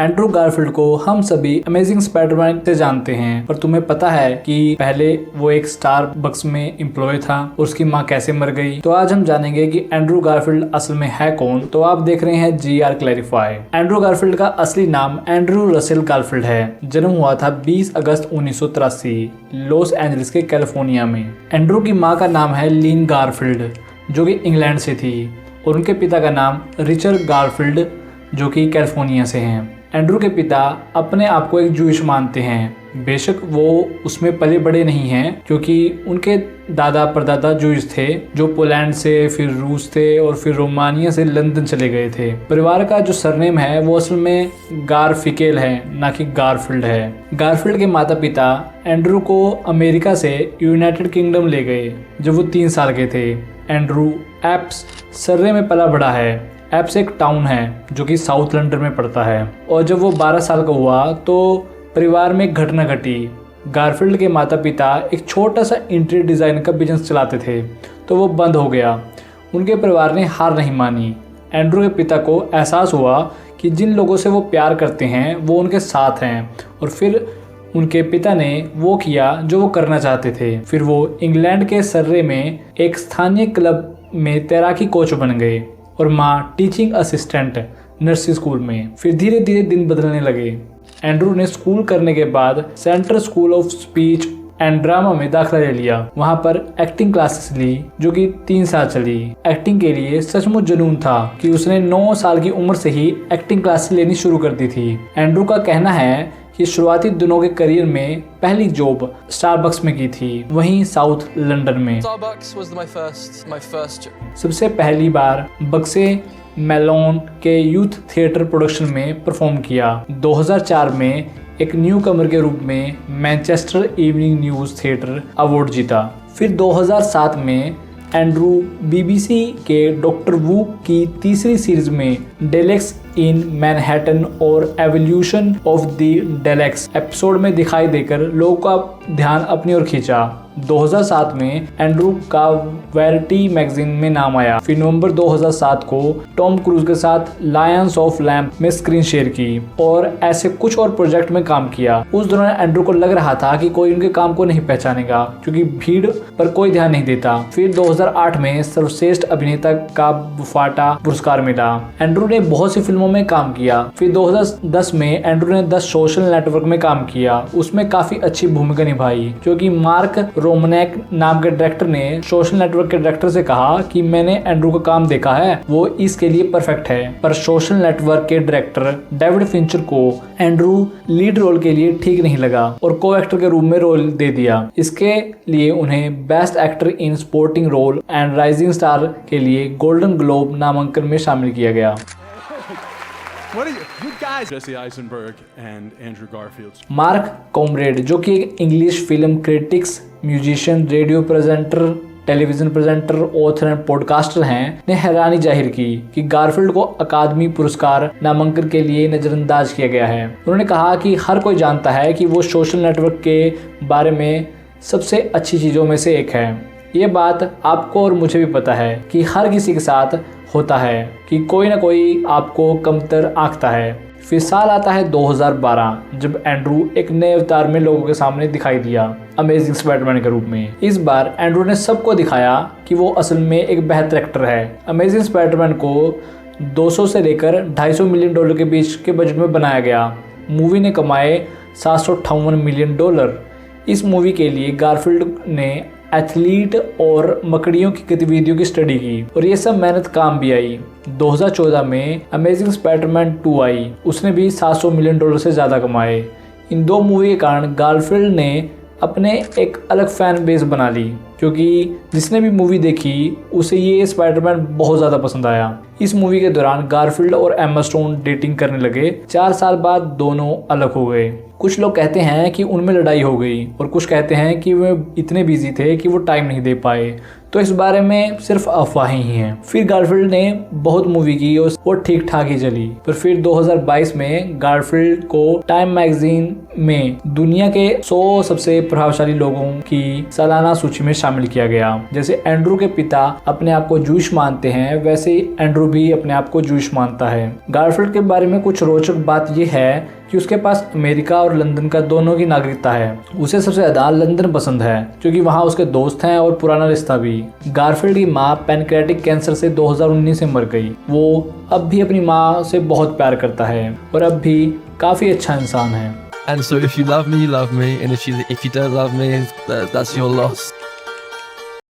Andrew Garfield को हम सभी अमेजिंग स्पाइडरमैन से जानते हैं, पर तुम्हें पता है कि पहले वो एक स्टारबक्स में एम्प्लॉय था और उसकी माँ कैसे मर गई। तो आज हम जानेंगे कि एंड्रू गारफील्ड असल में है कौन। तो आप देख रहे हैं GR क्लैरिफाई। एंड्रू गारफील्ड का असली नाम एंड्रू रसेल गारफील्ड है। जन्म हुआ था 20 अगस्त 1983 लॉस एंजलिस के कैलिफोर्निया में। एंड्रू की माँ का नाम है लीन गारफील्ड जो कि इंग्लैंड से थी और उनके पिता का नाम रिचर्ड गारफील्ड जो कि कैलिफोर्निया से हैं। एंड्रू के पिता अपने आप को एक जूइश मानते हैं। बेशक वो उसमें पले बड़े नहीं हैं क्योंकि उनके दादा परदादा जूइश थे जो पोलैंड से, फिर रूस थे और फिर रोमानिया से लंदन चले गए थे। परिवार का जो सरनेम है वो असल में गारफिकेल है, ना कि गारफील्ड है। गारफील्ड के माता पिता एंड्रू को अमेरिका से यूनाइटेड किंगडम ले गए जब वो 3 साल के थे। एंड्रू एप्स सर्रे में पला बड़ा है। एप्स एक टाउन है जो कि साउथ लंदन में पड़ता है। और जब वो 12 साल का हुआ तो परिवार में एक घटना घटी। गारफील्ड के माता पिता एक छोटा सा इंटीरियर डिज़ाइन का बिजनेस चलाते थे तो वो बंद हो गया। उनके परिवार ने हार नहीं मानी। एंड्रू के पिता को एहसास हुआ कि जिन लोगों से वो प्यार करते हैं वो उनके साथ हैं और फिर उनके पिता ने वो किया जो वो करना चाहते थे। फिर वो इंग्लैंड के सर्रे में एक स्थानीय क्लब में तैराकी कोच बन गए और माँ टीचिंग असिस्टेंट नर्सिंग स्कूल में। फिर धीरे धीरे दिन बदलने लगे। एंड्रू ने स्कूल करने के बाद central school of speech and drama में दाखिला ले लिया। वहाँ पर एक्टिंग क्लासेस ली जो कि 3 साल चली। एक्टिंग के लिए सचमुच जुनून था कि उसने 9 साल की उम्र से ही एक्टिंग क्लासेस लेनी शुरू कर दी थी। एंड्रू का कहना है कि शुरुआती दिनों के करियर में पहली जॉब स्टारबक्स में की थी, वहीं साउथ लंदन में। Starbucks was my first सबसे पहली बार बक्से मेलोन के यूथ थिएटर प्रोडक्शन में परफॉर्म किया। 2004 में एक न्यू कमर के रूप में Manchester evening news theatre award जीता। फिर 2007 में एंड्रू BBC के डॉक्टर वू की तीसरी सीरीज में डेलेक्स इन मैनहट्टन और evolution of the del x episode में दिखाई देकर लोगों का ध्यान अपनी ओर खींचा। 2007 में एंड्रू का वैराइटी मैगजीन में नाम आया। फिर नवंबर 2007 को टॉम क्रूज के साथ लायंस ऑफ लैम्प में स्क्रीन शेयर की और ऐसे कुछ और प्रोजेक्ट में काम किया। उस दौरान एंड्रू को लग रहा था कि कोई उनके काम को नहीं पहचानेगा क्योंकि भीड़ पर कोई ध्यान नहीं देता। फिर 2008 में सर्वश्रेष्ठ अभिनेता का बुफाटा पुरस्कार मिला। एंड्रू ने बहुत सी फिल्मों में काम किया। फिर 2010 में एंड्रू ने द सोशल नेटवर्क में काम किया। उसमें काफी अच्छी भूमिका निभाई क्योंकि मार्क रोमनेक नाम के डायरेक्टर ने सोशल नेटवर्क के डायरेक्टर से कहा कि मैंने एंड्रू का काम देखा है, वो इसके लिए परफेक्ट है। पर सोशल नेटवर्क के डायरेक्टर डेविड फिंचर को एंड्रू लीड रोल के लिए ठीक नहीं लगा और को एक्टर के रूप में रोल दे दिया। इसके लिए उन्हें best actor in supporting role and rising star के लिए गोल्डन ग्लोब नामांकन में शामिल किया गया। Jesse Eisenberg and Andrew Garfield. Mark comrade जो कि एक English film critics, musician, radio presenter, television presenter, author and podcaster हैं, ने हैरानी जाहिर की कि गारफील्ड को अकादमी पुरस्कार नामांकन के लिए नजरअंदाज किया गया है। उन्होंने कहा कि हर कोई जानता है कि वो सोशल नेटवर्क के बारे में सबसे अच्छी चीज़ों में से एक है। ये बात आपको और मुझे भी पता है कि हर किसी के साथ होता है कि कोई ना कोई आपको कमतर आंकता है। फिर साल आता है 2012 जब एंड्रू एक नए अवतार में लोगों के सामने दिखाई दिया अमेजिंग स्पाइडरमैन के रूप में। इस बार एंड्रू ने सबको दिखाया कि वो असल में एक बेहतर एक्टर है। अमेजिंग स्पाइडरमैन को 200 से लेकर $250 मिलियन के बीच के बजट में बनाया गया। मूवी ने कमाए $758 मिलियन। इस मूवी के लिए गारफील्ड ने एथलीट और मकड़ियों की गतिविधियों की स्टडी की और ये सब मेहनत काम भी आई। 2014 में अमेजिंग स्पाइडरमैन 2 आई। उसने भी $700 मिलियन से ज़्यादा कमाए। इन 2 मूवी के कारण गारफील्ड ने अपने एक अलग फैन बेस बना ली क्योंकि जिसने भी मूवी देखी उसे ये स्पाइडरमैन बहुत ज़्यादा पसंद आया। इस मूवी के दौरान गारफील्ड और एम्मा स्टोन डेटिंग करने लगे। 4 साल बाद दोनों अलग हो गए। कुछ लोग कहते हैं कि उनमें लड़ाई हो गई और कुछ कहते हैं कि वे इतने बिजी थे कि वो टाइम नहीं दे पाए। तो इस बारे में सिर्फ अफवाहें ही हैं। फिर गारफील्ड ने बहुत मूवी की और वो ठीक ठाक ही चली। पर फिर 2022 में गारफील्ड को टाइम मैगजीन में दुनिया के 100 सबसे प्रभावशाली लोगों की सालाना सूची में शामिल किया गया। जैसे एंड्रू के पिता अपने आप को जूश मानते हैं, वैसे ही एंड्रू भी अपने आप को जूश मानता है। गारफील्ड के बारे में कुछ रोचक बात यह है कि उसके पास अमेरिका और लंदन का दोनों की नागरिकता है। उसे सबसे ज्यादा लंदन पसंद है क्योंकि वहाँ उसके दोस्त हैं और पुराना रिश्ता भी। गारफील्ड की माँ पैनक्रियाटिक कैंसर से 2019 में मर गई। वो अब भी अपनी माँ से बहुत प्यार करता है और अब भी काफी अच्छा इंसान है। And so if you love me, and if you don't love me, that's your loss.